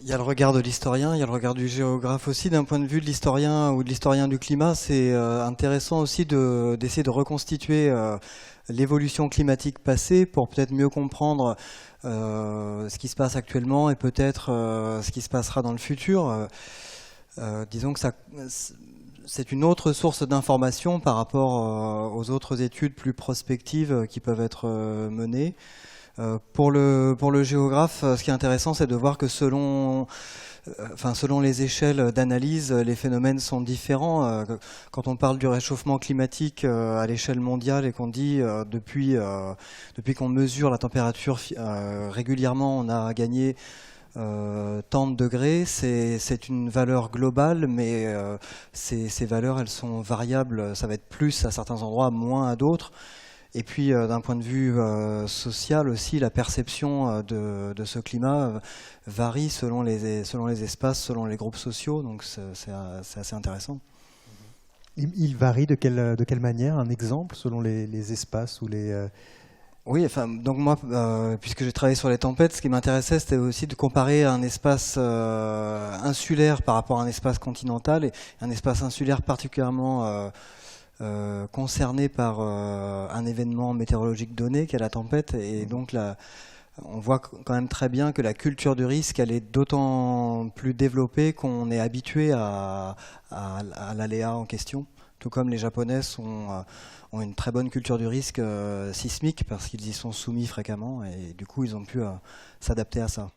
Il y a le regard de l'historien, il y a le regard du géographe aussi. D'un point de vue de l'historien ou de l'historien du climat, c'est intéressant aussi d'essayer de reconstituer l'évolution climatique passée pour peut-être mieux comprendre ce qui se passe actuellement et peut-être ce qui se passera dans le futur. Disons que c'est une autre source d'information par rapport aux autres études plus prospectives qui peuvent être menées. Pour le géographe, ce qui est intéressant, c'est de voir que selon les échelles d'analyse, les phénomènes sont différents. Quand on parle du réchauffement climatique à l'échelle mondiale et qu'on dit depuis qu'on mesure la température régulièrement, on a gagné tant de degrés, c'est une valeur globale, mais ces valeurs, elles sont variables. Ça va être plus à certains endroits, moins à d'autres. Et puis, d'un point de vue social aussi, la perception de ce climat varie selon les espaces, selon les groupes sociaux. Donc, c'est assez intéressant. Il varie de quelle manière? Un exemple selon les espaces ou les... Oui, enfin, donc moi, puisque j'ai travaillé sur les tempêtes, ce qui m'intéressait, c'était aussi de comparer un espace insulaire par rapport à un espace continental, et un espace insulaire particulièrement concerné par un événement météorologique donné, qu'est la tempête. Et donc là, on voit quand même très bien que la culture du risque, elle est d'autant plus développée qu'on est habitué à l'aléa en question. Tout comme les Japonais ont une très bonne culture du risque sismique parce qu'ils y sont soumis fréquemment et du coup ils ont pu s'adapter à ça.